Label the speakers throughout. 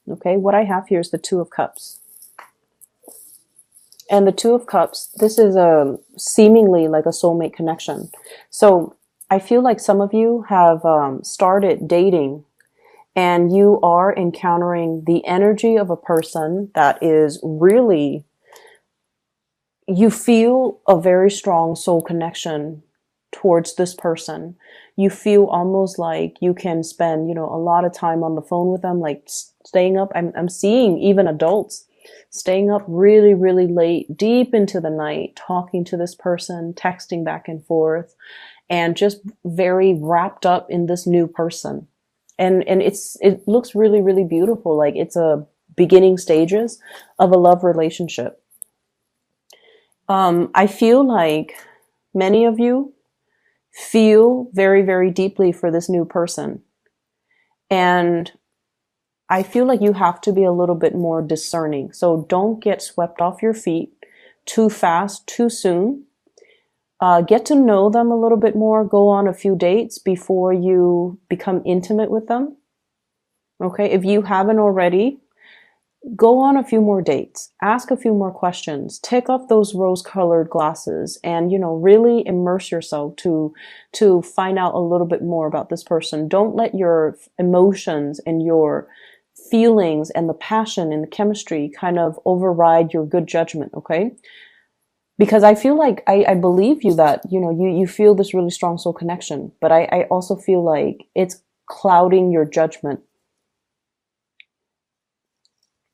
Speaker 1: Okay, what I have here is the Two of Cups. And the Two of Cups, this is a seemingly like a soulmate connection. So I feel like some of you have started dating and you are encountering the energy of a person that is really, you feel a very strong soul connection towards this person. You feel almost like you can spend, a lot of time on the phone with them, like staying up. I'm seeing even adults staying up really, really late, deep into the night, talking to this person, texting back and forth, and just very wrapped up in this new person. And it looks really, really beautiful. Like it's a beginning stages of a love relationship. I feel like many of you feel very, very deeply for this new person. And I feel like you have to be a little bit more discerning. So don't get swept off your feet too fast, too soon. Get to know them a little bit more. Go on a few dates before you become intimate with them. Okay, if you haven't already, go on a few more dates. Ask a few more questions. Take off those rose-colored glasses and, really immerse yourself to find out a little bit more about this person. Don't let your emotions and your feelings and the passion and the chemistry kind of override your good judgment, okay? Because I feel like I believe you that, you feel this really strong soul connection, but I also feel like it's clouding your judgment.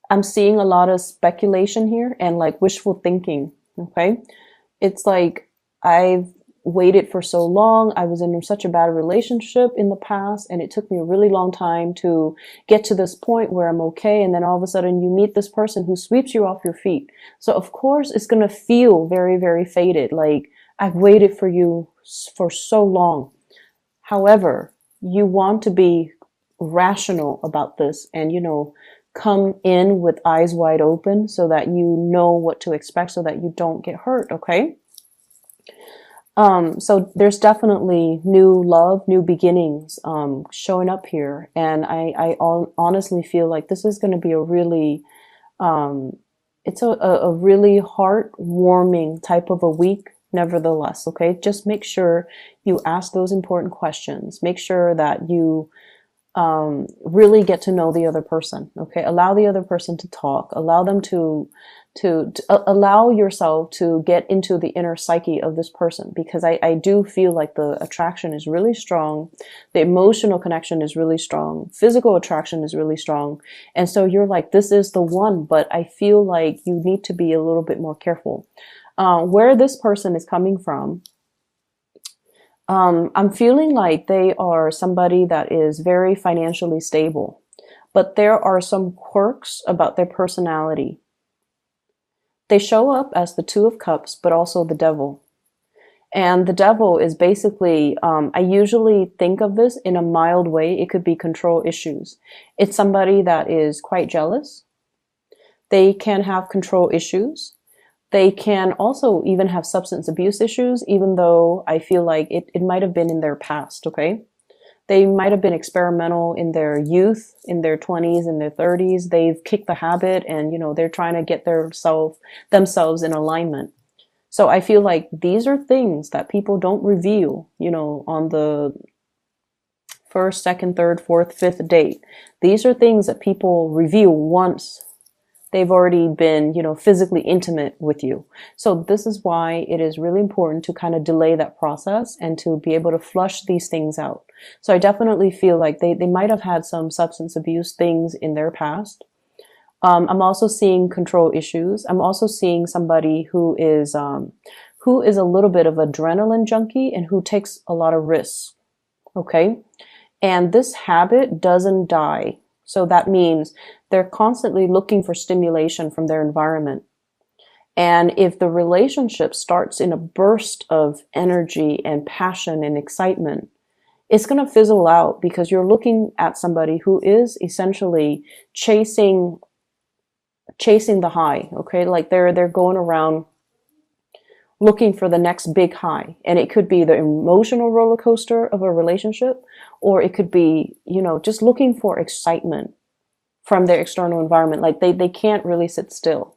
Speaker 1: I'm seeing a lot of speculation here and like wishful thinking, okay? It's like I've waited for so long. I was in such a bad relationship in the past and it took me a really long time to get to this point where I'm okay. And then all of a sudden you meet this person who sweeps you off your feet. So of course it's going to feel very, very faded. Like I've waited for you for so long. However, you want to be rational about this and, come in with eyes wide open so that you know what to expect so that you don't get hurt. Okay. So there's definitely new love, new beginnings, showing up here. And I honestly feel like this is going to be a really, it's a really heartwarming type of a week. Nevertheless, okay, just make sure you ask those important questions. Make sure that you really get to know the other person. Okay, allow the other person to talk. Allow them to allow yourself to get into the inner psyche of this person, because I do feel like the attraction is really strong. The emotional connection is really strong. Physical attraction is really strong. And so you're like, this is the one, but I feel like you need to be a little bit more careful. Where this person is coming from, I'm feeling like they are somebody that is very financially stable, but there are some quirks about their personality. They show up as the Two of Cups, but also the Devil. And the Devil is basically, I usually think of this in a mild way. It could be control issues. It's somebody that is quite jealous. They can have control issues. They can also even have substance abuse issues, even though I feel like it might have been in their past, okay? They might have been experimental in their youth, in their 20s, in their 30s. They've kicked the habit and, they're trying to get themselves in alignment. So I feel like these are things that people don't reveal, on the first, second, third, fourth, fifth date. These are things that people reveal once they've already been, physically intimate with you. So this is why it is really important to kind of delay that process and to be able to flush these things out. So I definitely feel like they might have had some substance abuse things in their past. I'm also seeing control issues. I'm also seeing somebody who is a little bit of adrenaline junkie and who takes a lot of risks. Okay. And this habit doesn't die. So that means they're constantly looking for stimulation from their environment. And if the relationship starts in a burst of energy and passion and excitement, it's going to fizzle out because you're looking at somebody who is essentially chasing the high. Okay. Like they're going around looking for the next big high. And it could be the emotional roller coaster of a relationship, or it could be, just looking for excitement, from their external environment. Like they can't really sit still.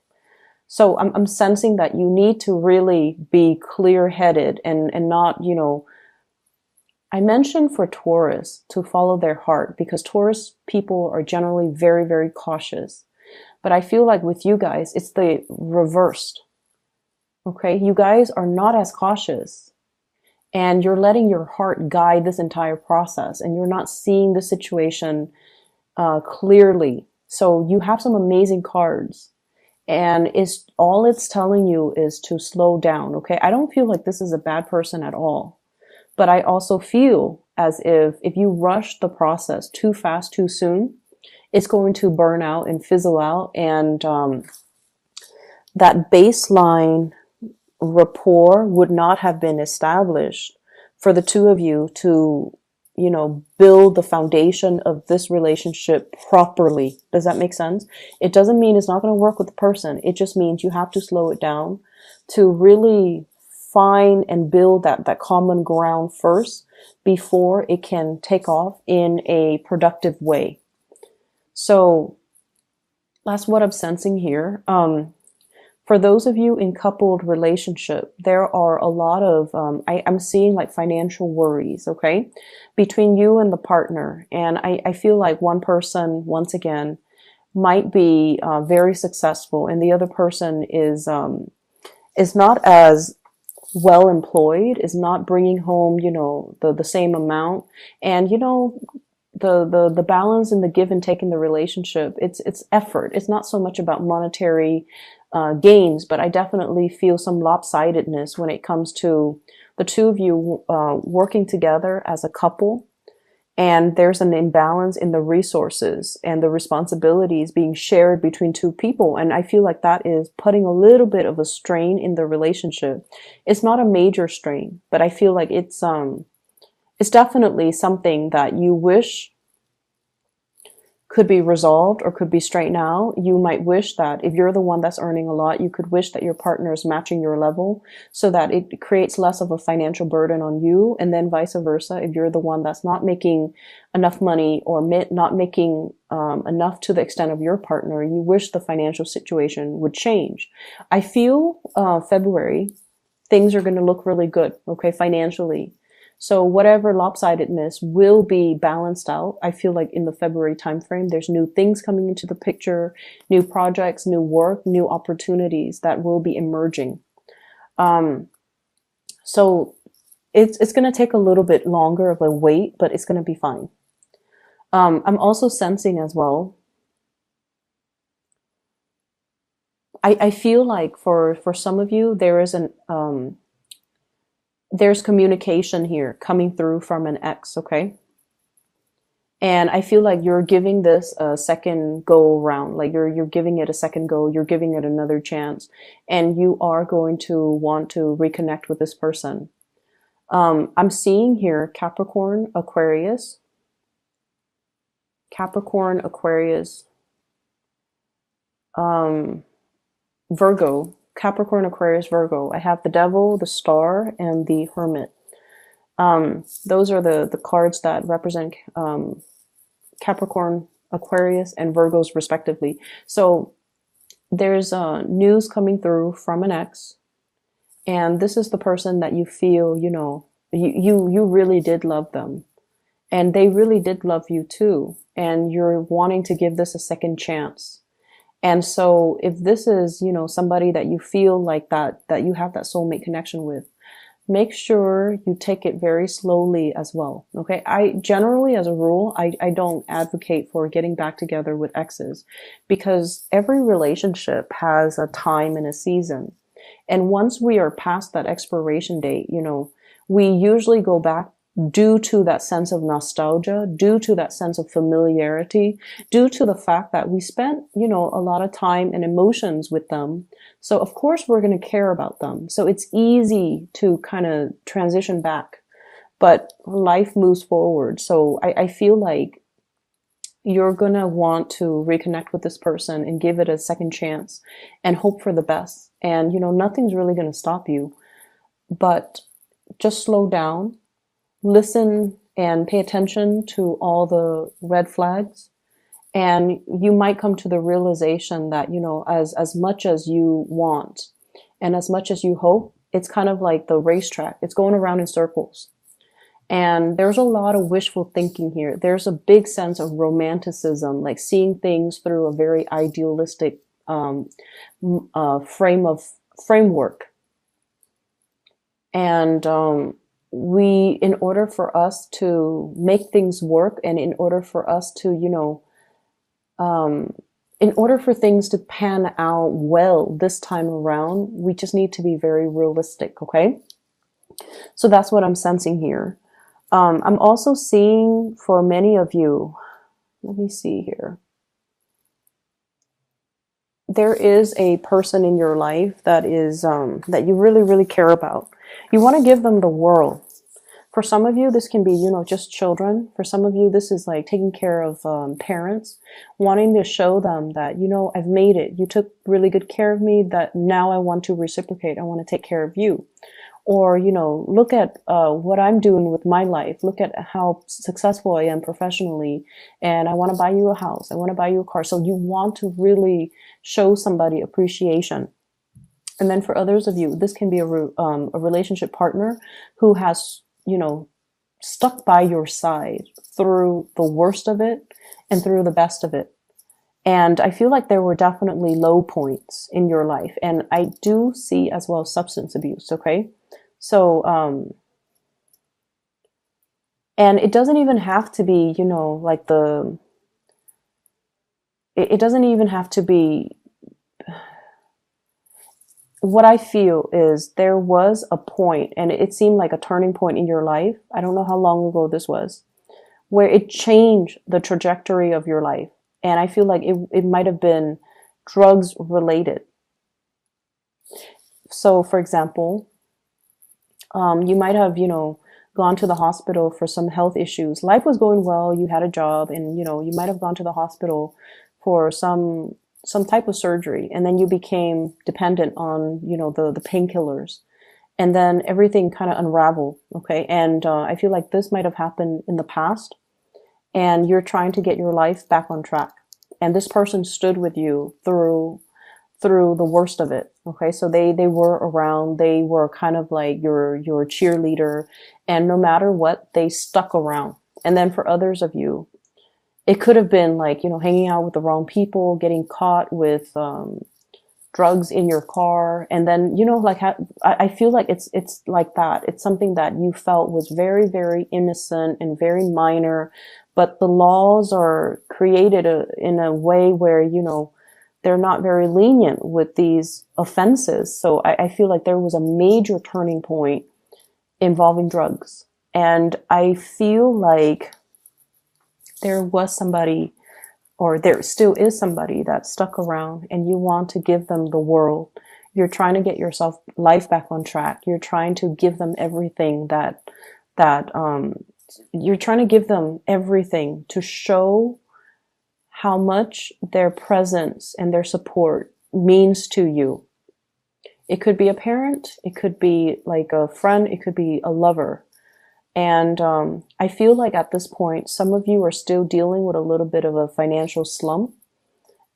Speaker 1: So I'm sensing that you need to really be clear-headed and not, I mentioned for Taurus to follow their heart, because Taurus people are generally very, very cautious. But I feel like with you guys, it's the reversed. Okay. You guys are not as cautious, and you're letting your heart guide this entire process, and you're not seeing the situation clearly. So you have some amazing cards, and it's telling you is to slow down. Okay. I don't feel like this is a bad person at all, but I also feel as if you rush the process too fast, too soon, it's going to burn out and fizzle out. And that baseline rapport would not have been established for the two of you to, build the foundation of this relationship properly. Does that make sense? It doesn't mean it's not going to work with the person. It just means you have to slow it down to really find and build that common ground first before it can take off in a productive way. So that's what I'm sensing here. For those of you in coupled relationship, there are a lot of, I'm seeing like financial worries, okay, between you and the partner. And I feel like one person, once again, might be very successful, and the other person is not as well employed, is not bringing home, the same amount. And, the balance and the give and take in the relationship, it's effort. It's not so much about monetary gains, but I definitely feel some lopsidedness when it comes to the two of you working together as a couple, and there's an imbalance in the resources and the responsibilities being shared between two people. And I feel like that is putting a little bit of a strain in the relationship. It's not a major strain, but I feel like it's definitely something that you wish could be resolved or could be straightened out. You might wish that if you're the one that's earning a lot, you could wish that your partner is matching your level so that it creates less of a financial burden on you. And then vice versa, if you're the one that's not making enough money or not making enough to the extent of your partner, you wish the financial situation would change. I feel February, things are going to look really good, okay, financially. So whatever lopsidedness will be balanced out. I feel like in the February timeframe, there's new things coming into the picture, new projects, new work, new opportunities that will be emerging. So it's going to take a little bit longer of a wait, but it's going to be fine. I'm also sensing as well, I feel like for some of you, there's communication here coming through from an ex, okay? And I feel like you're giving this a second go round, like you're giving it a second go, you're giving it another chance, and you are going to want to reconnect with this person. I'm seeing here Capricorn, Aquarius, Virgo, Capricorn, Aquarius, Virgo. I have the Devil, the Star, and the Hermit. Those are the cards that represent Capricorn, Aquarius, and Virgos respectively. So there's news coming through from an ex, and this is the person that you feel, you really did love them, and they really did love you too, and you're wanting to give this a second chance. And so if this is, somebody that you feel like that you have that soulmate connection with, make sure you take it very slowly as well. Okay. I generally, as a rule, I don't advocate for getting back together with exes, because every relationship has a time and a season. And once we are past that expiration date, we usually go back due to that sense of nostalgia, due to that sense of familiarity, due to the fact that we spent, a lot of time and emotions with them. So of course we're going to care about them. So it's easy to kind of transition back, but life moves forward. So I feel like you're going to want to reconnect with this person and give it a second chance and hope for the best. And, nothing's really going to stop you, but just slow down. Listen and pay attention to all the red flags, And you might come to the realization that, as much as you want and as much as you hope, it's kind of like the racetrack. It's going around in circles. And there's a lot of wishful thinking here. There's a big sense of romanticism, like seeing things through a very idealistic framework. And in order for us to make things work, and in order for us to, in order for things to pan out well this time around, we just need to be very realistic, okay? So that's what I'm sensing here. I'm also seeing for many of you, let me see here. There is a person in your life that is, that you really, really care about. You want to give them the world. For some of you, this can be, just children. For some of you, this is like taking care of parents, wanting to show them that, I've made it. You took really good care of me, that now I want to reciprocate. I want to take care of you. Or, look at what I'm doing with my life. Look at how successful I am professionally. And I want to buy you a house. I want to buy you a car. So you want to really show somebody appreciation. And then for others of you, this can be a relationship partner who has, stuck by your side through the worst of it and through the best of it. And I feel like there were definitely low points in your life. And I do see as well substance abuse, okay? So, and it doesn't even have to be, like it doesn't even have to be, what I feel is there was a point, and it seemed like a turning point in your life. I don't know how long ago this was, where it changed the trajectory of your life. And I feel like it might have been drugs related. So, for example, you might have, gone to the hospital for some health issues. Life was going well. You had a job, and, you might have gone to the hospital for some type of surgery. And then you became dependent on, the painkillers. And then everything kind of unraveled. Okay. And I feel like this might have happened in the past. And you're trying to get your life back on track. And this person stood with you through the worst of it. Okay. So they were around, they were kind of like your cheerleader, and no matter what, they stuck around. And then for others of you, it could have been like, hanging out with the wrong people, getting caught with, drugs in your car. And then, like, I feel like it's like that. It's something that you felt was very, very innocent and very minor, but the laws are created in a way where, they're not very lenient with these offenses. So I feel like there was a major turning point involving drugs. And I feel like there was somebody, or there still is somebody that stuck around, and you want to give them the world. You're trying to get yourself life back on track. You're trying to give them everything you're trying to give them everything to show how much their presence and their support means to you. It could be a parent, it could be like a friend, it could be a lover. And I feel like at this point, some of you are still dealing with a little bit of a financial slump,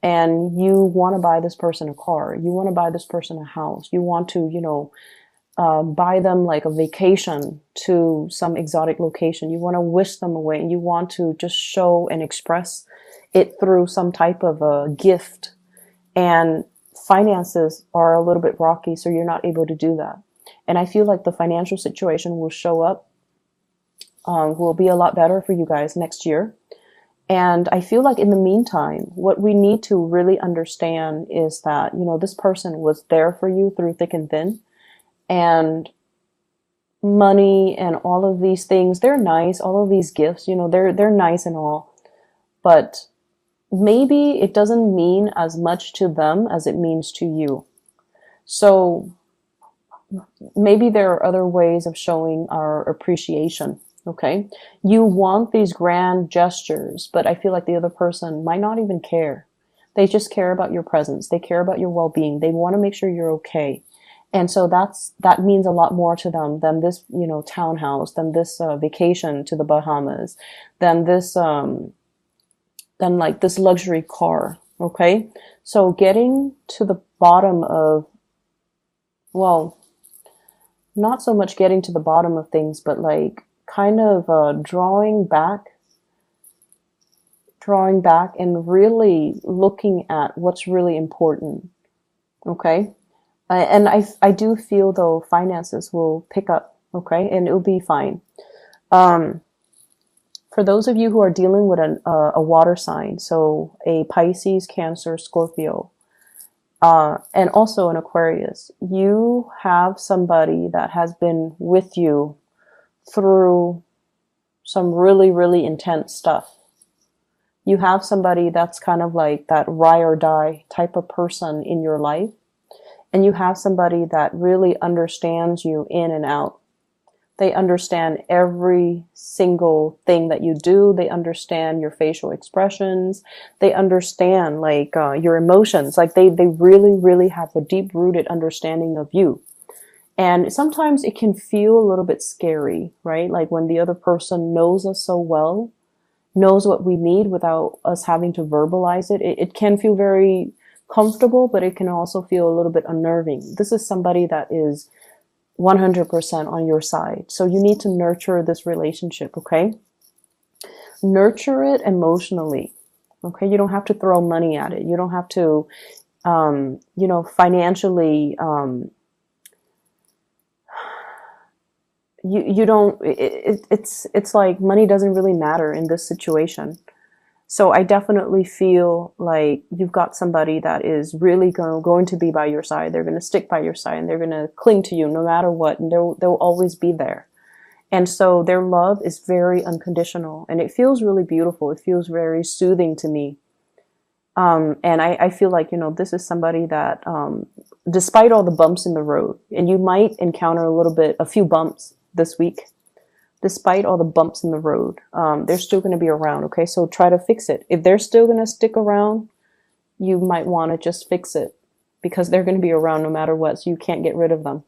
Speaker 1: and you want to buy this person a car. You want to buy this person a house. You want to, buy them like a vacation to some exotic location. You want to wish them away, and you want to just show and express it through some type of a gift. And finances are a little bit rocky, so you're not able to do that. And I feel like the financial situation will show up, will be a lot better for you guys next year. And I feel like in the meantime, what we need to really understand is that, this person was there for you through thick and thin. And money and all of these things, they're nice. All of these gifts, they're nice and all. But maybe it doesn't mean as much to them as it means to you. So maybe there are other ways of showing our appreciation. Okay. You want these grand gestures, but I feel like the other person might not even care. They just care about your presence. They care about your well-being. They want to make sure you're okay. And so that means a lot more to them than this, townhouse, than this vacation to the Bahamas, than this than like this luxury car. Okay. So getting to the bottom of, well, not so much getting to the bottom of things, but like kind of drawing back and really looking at what's really important. Okay. And I do feel though finances will pick up. Okay. And it'll be fine. For those of you who are dealing with a water sign, so a Pisces, Cancer, Scorpio, and also an Aquarius, you have somebody that has been with you through some really, really intense stuff. You have somebody that's kind of like that ride or die type of person in your life. And you have somebody that really understands you in and out. They understand every single thing that you do. They understand your facial expressions. They understand like your emotions. Like they really, really have a deep rooted understanding of you. And sometimes it can feel a little bit scary, right? Like when the other person knows us so well, knows what we need without us having to verbalize it. It can feel very comfortable, but it can also feel a little bit unnerving. This is somebody that is 100% on your side. So you need to nurture this relationship, okay? Nurture it emotionally, okay? You don't have to throw money at it. You don't have to, financially, you don't, it's like money doesn't really matter in this situation. So I definitely feel like you've got somebody that is really going to be by your side. They're going to stick by your side and they're going to cling to you no matter what. And they'll always be there. And so their love is very unconditional and it feels really beautiful. It feels very soothing to me. And I feel like, this is somebody that, despite all the bumps in the road, and you might encounter a few bumps this week, despite all the bumps in the road, they're still going to be around. Okay. So try to fix it. If they're still going to stick around, you might want to just fix it because they're going to be around no matter what. So you can't get rid of them.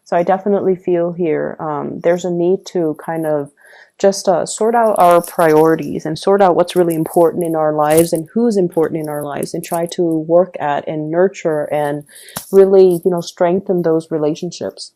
Speaker 1: So I definitely feel here, there's a need to kind of just sort out our priorities and sort out what's really important in our lives and who's important in our lives and try to work at and nurture and really, strengthen those relationships.